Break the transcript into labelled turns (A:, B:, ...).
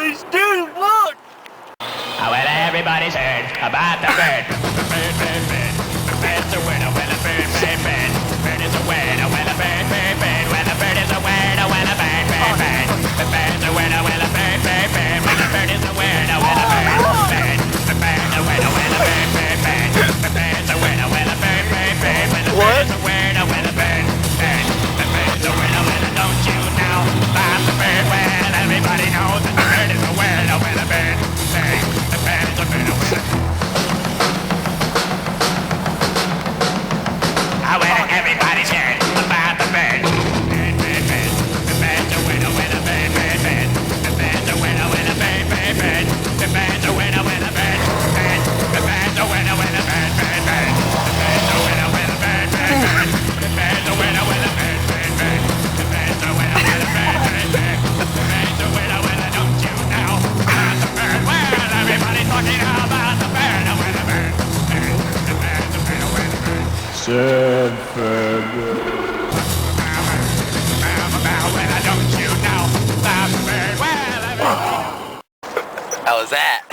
A: Dude, look!
B: Oh, well, everybody's heard about the bird. The bird, bird, bird. The bird's a word, oh, well, a bird, bird, bird. Bird is a word, oh, well, a bird, bird, bird. Well, a bird is a word, oh, well, a bird, bird, bird. The bird's a word, oh, well, a bird, bird, bird. Well, a bird is a word, oh, well, a bird, bird. The bird's a word, oh, well, a bird, bird, bird. The bird's a word, oh, well, a bird, bird, bird. Well, the bird is a word, oh, well, a bird, bird. The bird's a word, oh, well, don't you know about the bird? Well, everybody knows that the bird is a word, oh, well, a bird, bird. The bird is a word, oh, well, oh, well, everybody's heard about the bird. Bird, bird, bird. The bird's a word, oh, well, a bird, bird, bird. The bird's a word, oh, well, a bird, bird, bird. The bird's a word, oh, well, a bird, bird. The bird's a word, oh, well, a bird, bird, bird. The bird's a word, oh, well, a bird, bird, bird. The bird's a word, oh, well, a bird, bird, bird. The bird's a word, oh, well, a bird, bird, bird. The bird's a word, oh, well, don't you know about the bird? Well, everybody's talking about the bird, oh, well, a bird, bird. The bird's a word, oh, well, a bird.
C: Said Fred.
B: Well, don't you know about the bird? Well,
A: How was that?